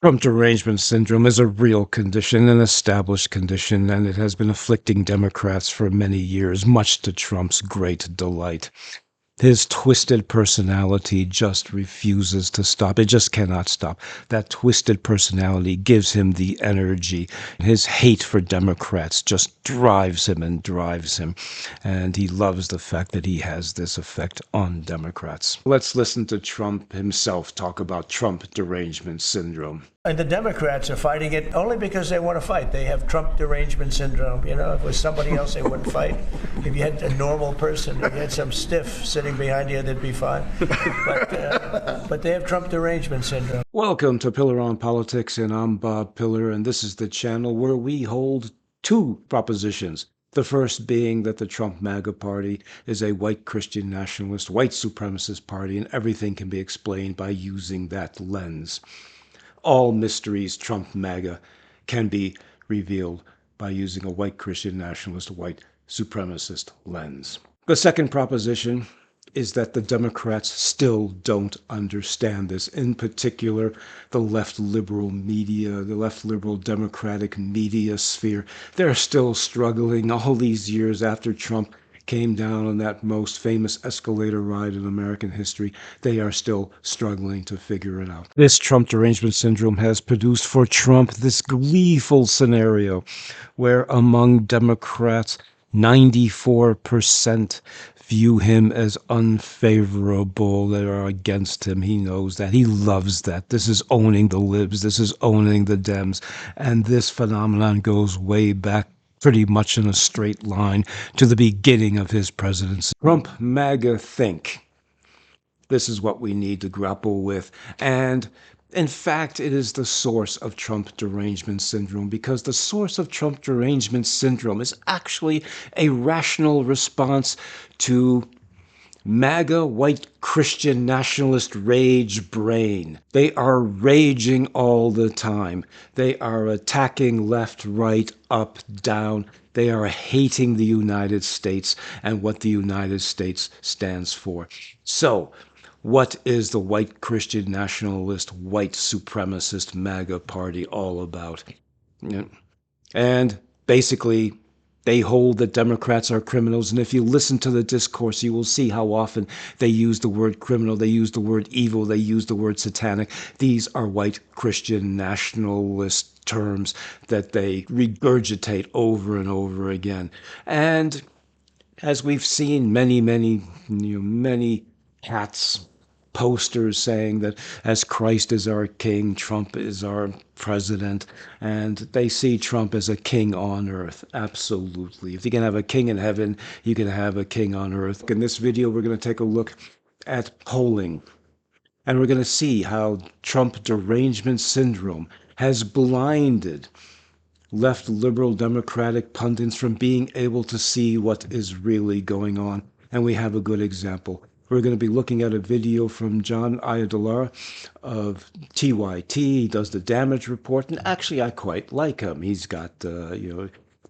Trump derangement syndrome is a real condition, an established condition, and it has been afflicting Democrats for many years, much to Trump's great delight. His twisted personality just refuses to stop. It just cannot stop. That twisted personality gives him the energy. His hate for Democrats just drives him and drives him. And he loves the fact that he has this effect on Democrats. Let's listen to Trump himself talk about Trump derangement syndrome. And the Democrats are fighting it only because they want to fight. They have Trump derangement syndrome. You know, if it was somebody else, they wouldn't fight. If you had a normal person, if you had some stiff sitting behind you, they'd be fine. But they have Trump derangement syndrome. Welcome to Pillar on Politics, and I'm Bob Pillar, and this is the channel where we hold two propositions. The first being that the Trump MAGA party is a white Christian nationalist, white supremacist party, and everything can be explained by using that lens. All mysteries Trump MAGA can be revealed by using a white Christian nationalist, white supremacist lens. The second proposition is that the Democrats still don't understand this. In particular, the left liberal media, the left liberal democratic media sphere. They're still struggling all these years after Trump came down on that most famous escalator ride in American history. They are still struggling to figure it out. This Trump derangement syndrome has produced for Trump this gleeful scenario where among Democrats, 94% view him as unfavorable. They are against him. He knows that. He loves that. This is owning the libs. This is owning the Dems. And this phenomenon goes way back pretty much in a straight line to the beginning of his presidency. Trump MAGA think this is what we need to grapple with. And in fact, it is the source of Trump derangement syndrome, because the source of Trump derangement syndrome is actually a rational response to MAGA white Christian nationalist rage brain. They are raging all the time. They are attacking left, right, up, down. They are hating the United States and what the United States stands for. So, what is the white Christian nationalist, white supremacist MAGA party all about? And basically, they hold that Democrats are criminals. And if you listen to the discourse, you will see how often they use the word criminal, they use the word evil, they use the word satanic. These are white Christian nationalist terms that they regurgitate over and over again. And as we've seen many hats, posters saying that as Christ is our king, Trump is our president, and they see Trump as a king on earth. Absolutely. If you can have a king in heaven, you can have a king on earth. In this video, we're going to take a look at polling, and we're going to see how Trump derangement syndrome has blinded left liberal democratic pundits from being able to see what is really going on. And we have a good example. We're going to be looking at a video from John Ayadollah of TYT. He does the damage report, and actually I quite like him. He's got,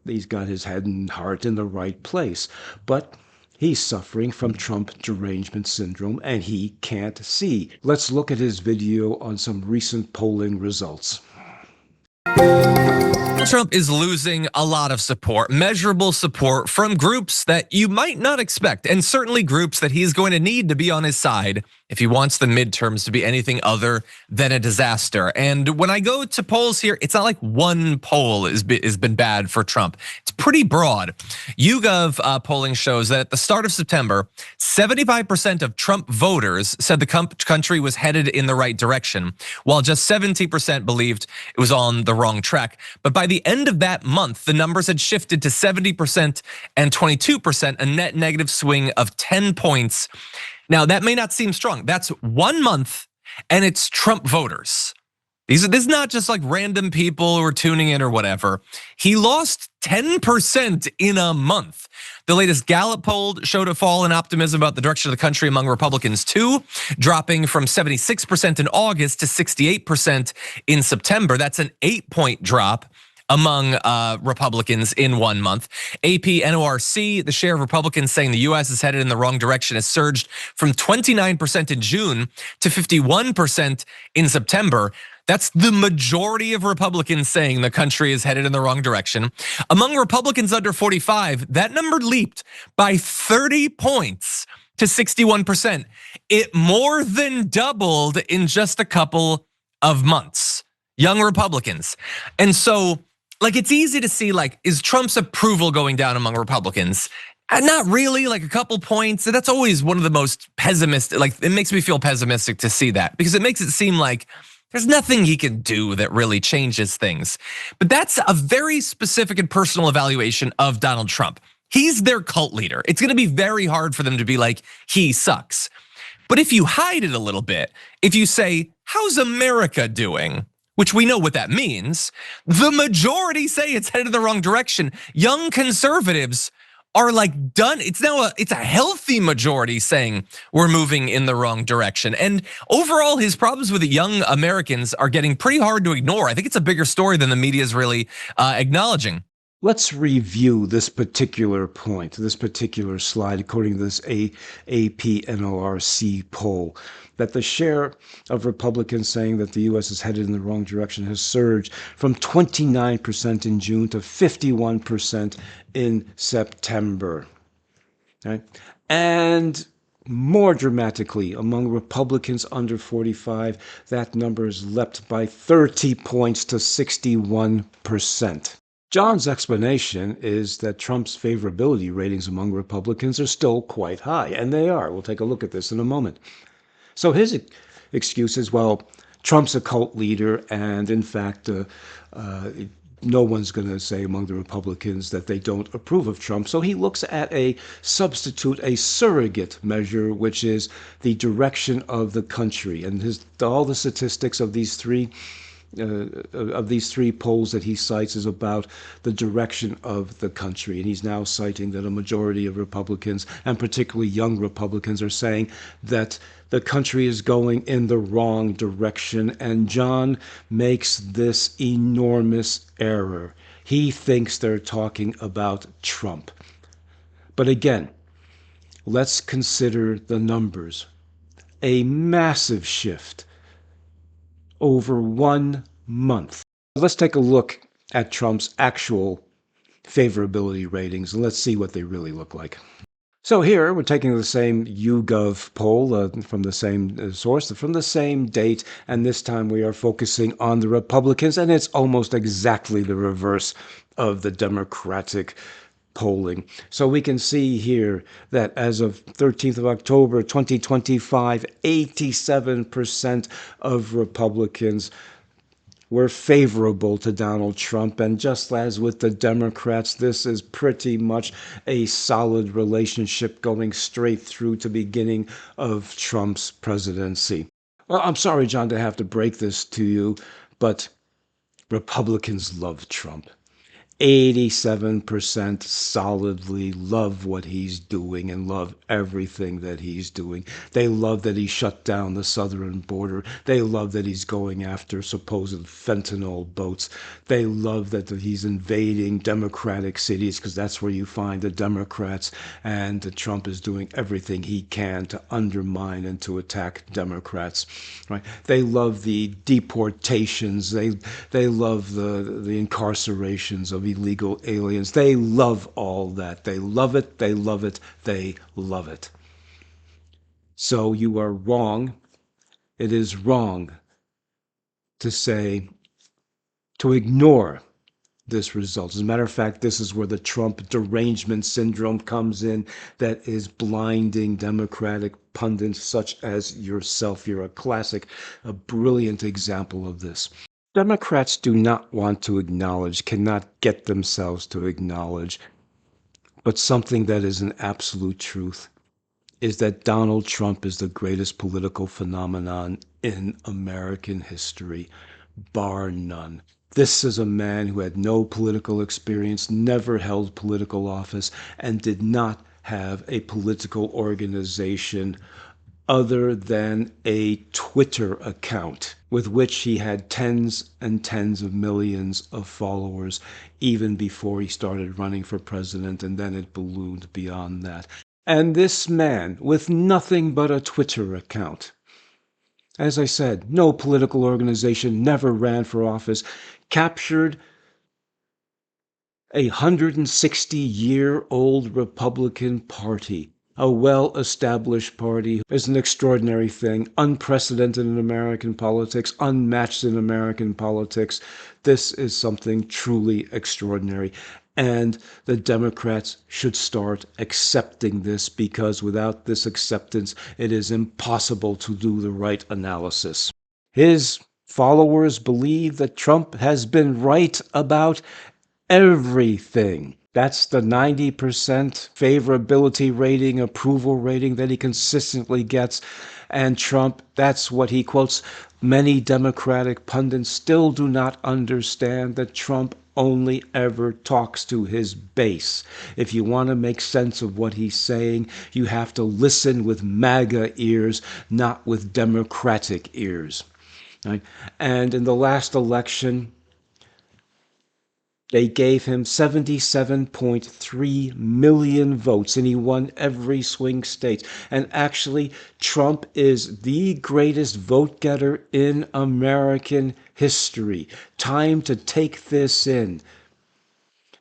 he's got his head and heart in the right place. But he's suffering from Trump derangement syndrome, and he can't see. Let's look at his video on some recent polling results. Trump is losing a lot of support, measurable support from groups that you might not expect, and certainly groups that he's going to need to be on his side if he wants the midterms to be anything other than a disaster. And when I go to polls here, it's not like one poll has been bad for Trump. It's pretty broad. YouGov polling shows that at the start of September, 75% of Trump voters said the country was headed in the right direction, while just 70% believed it was on the wrong track. But by the end of that month, the numbers had shifted to 70% and 22%, a net negative swing of 10 points. Now, that may not seem strong. That's 1 month, and it's Trump voters. This is not just like random people who are tuning in or whatever. He lost 10% in a month. The latest Gallup poll showed a fall in optimism about the direction of the country among Republicans too, dropping from 76% in August to 68% in September. That's an 8-point drop. among Republicans in 1 month. AP NORC, the share of Republicans saying the US is headed in the wrong direction, has surged from 29% in June to 51% in September. That's the majority of Republicans saying the country is headed in the wrong direction. Among Republicans under 45, that number leaped by 30 points to 61%. It more than doubled in just a couple of months. Young Republicans. And so, like, it's easy to see, like, is Trump's approval going down among Republicans? Not really, like a couple points. That's always one of the most pessimistic, like, it makes me feel pessimistic to see that, because it makes it seem like there's nothing he can do that really changes things. But that's a very specific and personal evaluation of Donald Trump. He's their cult leader. It's gonna be very hard for them to be like, he sucks. But if you hide it a little bit, if you say, how's America doing? Which we know what that means. The majority say it's headed in the wrong direction. Young conservatives are like done. It's a healthy majority saying we're moving in the wrong direction. And overall, his problems with the young Americans are getting pretty hard to ignore. I think it's a bigger story than the media is really acknowledging. Let's review this particular point, this particular slide, according to this AP NORC poll, that the share of Republicans saying that the U.S. is headed in the wrong direction has surged from 29% in June to 51% in September. Right? And more dramatically, among Republicans under 45, that number has leapt by 30 points to 61%. John's explanation is that Trump's favorability ratings among Republicans are still quite high, and they are. We'll take a look at this in a moment. So his excuse is, well, Trump's a cult leader, and in fact, no one's going to say among the Republicans that they don't approve of Trump. So he looks at a substitute, a surrogate measure, which is the direction of the country. And all the statistics of these three polls that he cites is about the direction of the country. And he's now citing that a majority of Republicans, and particularly young Republicans, are saying that the country is going in the wrong direction. And John makes this enormous error. He thinks they're talking about Trump. But again, let's consider the numbers. A massive shift over 1 month. Let's take a look at Trump's actual favorability ratings, and let's see what they really look like. So here we're taking the same YouGov poll from the same source, from the same date, and this time we are focusing on the Republicans, and it's almost exactly the reverse of the Democratic polling. So we can see here that as of 13th of October 2025, 87% of Republicans were favorable to Donald Trump. And just as with the Democrats, this is pretty much a solid relationship going straight through to beginning of Trump's presidency. Well, I'm sorry, John, to have to break this to you, but Republicans love Trump. 87% solidly love what he's doing and love everything that he's doing. They love that he shut down the southern border. They love that he's going after supposed fentanyl boats. They love that he's invading Democratic cities, because that's where you find the Democrats, and Trump is doing everything he can to undermine and to attack Democrats. Right? They love the deportations. They love the incarcerations of illegal aliens. They love all that. They love it. They love it. They love it. So you are wrong. It is wrong to say, to ignore this result. As a matter of fact, this is where the Trump derangement syndrome comes in, that is blinding Democratic pundits such as yourself. You're a brilliant example of this. Democrats do not want to acknowledge, cannot get themselves to acknowledge, but something that is an absolute truth is that Donald Trump is the greatest political phenomenon in American history, bar none. This is a man who had no political experience, never held political office, and did not have a political organization other than a Twitter account with which he had tens and tens of millions of followers even before he started running for president, and then it ballooned beyond that. And this man, with nothing but a Twitter account, as I said, no political organization, never ran for office, captured a 160-year-old Republican Party, a well-established party, is an extraordinary thing, unprecedented in American politics, unmatched in American politics. This is something truly extraordinary. And the Democrats should start accepting this, because without this acceptance, it is impossible to do the right analysis. His followers believe that Trump has been right about everything. That's the 90% favorability rating, approval rating that he consistently gets. And Trump, that's what he quotes. Many Democratic pundits still do not understand that Trump only ever talks to his base. If you want to make sense of what he's saying, you have to listen with MAGA ears, not with Democratic ears. Right? And in the last election, they gave him 77.3 million votes, and he won every swing state. And actually, Trump is the greatest vote getter in American history. Time to take this in.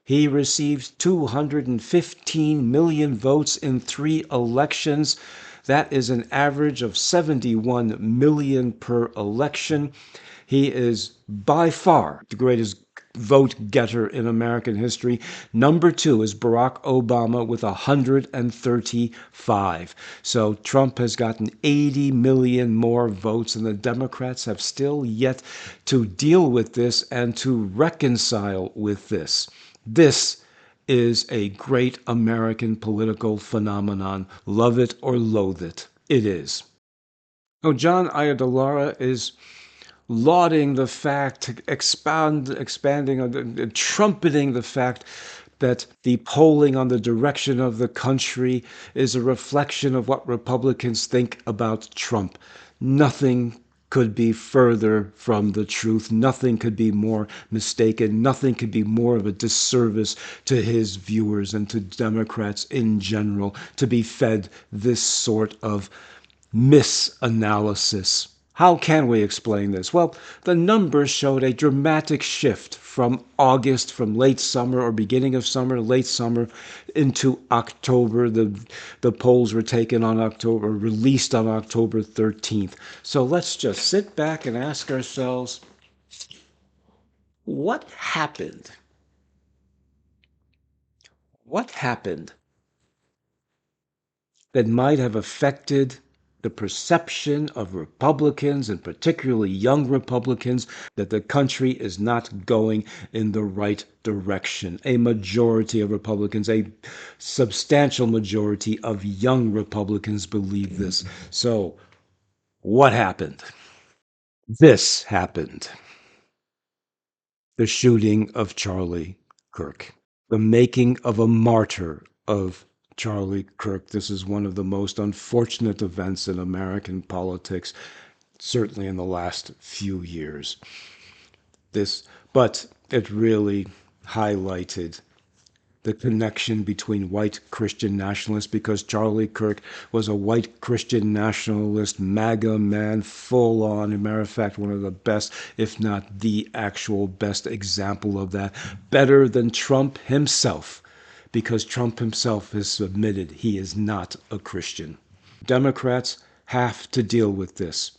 He received 215 million votes in 3 elections. That is an average of 71 million per election. He is by far the greatest vote getter in American history. Number 2 is Barack Obama with 135. So Trump has gotten 80 million more votes, and the Democrats have still yet to deal with this and to reconcile with this. This is a great American political phenomenon. Love it or loathe it. It is. Oh, John Ayadollah is lauding the fact, expanding, trumpeting the fact that the polling on the direction of the country is a reflection of what Republicans think about Trump. Nothing could be further from the truth. Nothing could be more mistaken. Nothing could be more of a disservice to his viewers and to Democrats in general to be fed this sort of misanalysis. How can we explain this? Well, the numbers showed a dramatic shift from August, from late summer or beginning of summer, late summer, into October. The polls were taken on October, released on October 13th. So let's just sit back and ask ourselves, what happened? What happened that might have affected the perception of Republicans, and particularly young Republicans, that the country is not going in the right direction? A majority of Republicans, a substantial majority of young Republicans believe this. So, what happened? This happened. The shooting of Charlie Kirk. The making of a martyr of Charlie Kirk. This is one of the most unfortunate events in American politics, certainly in the last few years. But it really highlighted the connection between white Christian nationalists, because Charlie Kirk was a white Christian nationalist, MAGA man, full on. As a matter of fact, one of the best, if not the actual best example of that. Better than Trump himself, because Trump himself has admitted he is not a Christian. Democrats have to deal with this.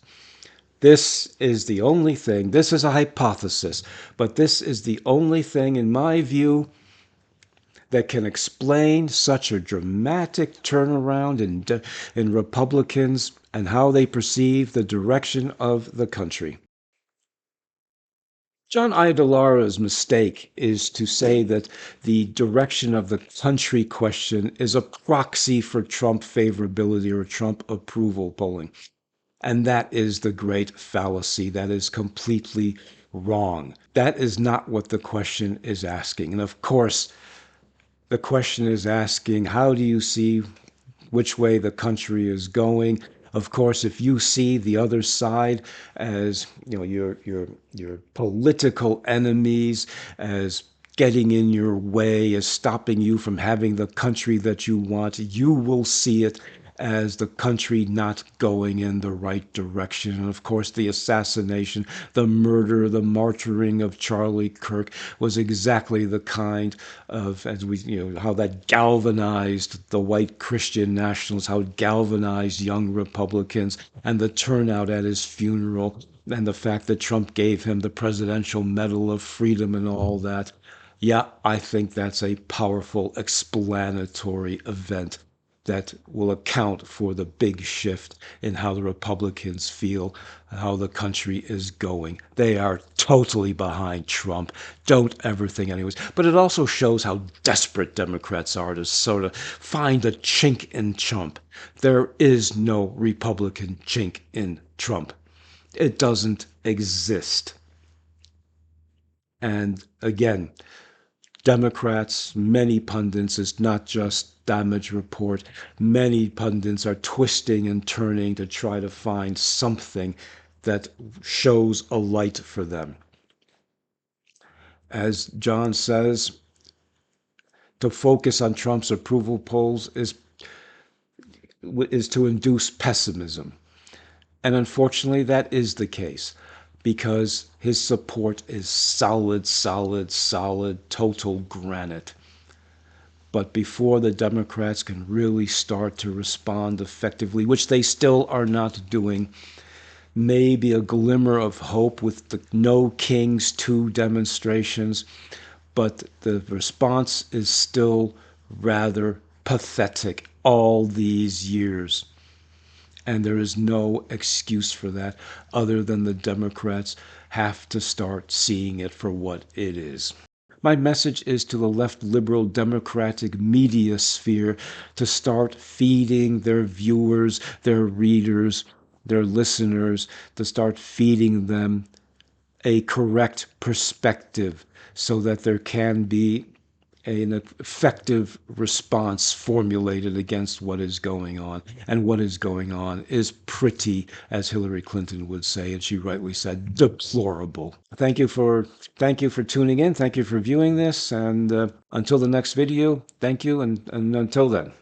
This is the only thing, this is a hypothesis, but this is the only thing, in my view, that can explain such a dramatic turnaround in Republicans and how they perceive the direction of the country. John Ayadolah's mistake is to say that the direction of the country question is a proxy for Trump favorability or Trump approval polling. And that is the great fallacy. That is completely wrong. That is not what the question is asking. And of course, the question is asking, how do you see which way the country is going? Of course, if you see the other side as your political enemies, as getting in your way, as stopping you from having the country that you want, you will see it as the country not going in the right direction. And of course, the assassination, the murder, the martyring of Charlie Kirk was exactly the kind of, as we, how that galvanized the white Christian nationals, how it galvanized young Republicans, and the turnout at his funeral, and the fact that Trump gave him the Presidential Medal of Freedom and all that. Yeah, I think that's a powerful explanatory event that will account for the big shift in how the Republicans feel, how the country is going. They are totally behind Trump. Don't ever think anyways. But it also shows how desperate Democrats are to sort of find a chink in Trump. There is no Republican chink in Trump. It doesn't exist. And again, Democrats, many pundits, it's not just Damage Report, many pundits are twisting and turning to try to find something that shows a light for them. As John says, to focus on Trump's approval polls is to induce pessimism. And unfortunately, that is the case because his support is solid, solid, solid, total granite. But before the Democrats can really start to respond effectively, which they still are not doing, maybe a glimmer of hope with the No Kings 2 demonstrations, but the response is still rather pathetic all these years. And there is no excuse for that other than the Democrats have to start seeing it for what it is. My message is to the left liberal democratic media sphere to start feeding their viewers, their readers, their listeners, to start feeding them a correct perspective so that there can be an effective response formulated against what is going on. And what is going on is pretty, as Hillary Clinton would say, and she rightly said, deplorable. Thank you for tuning in. Thank you for viewing this. And until the next video, thank you. And until then.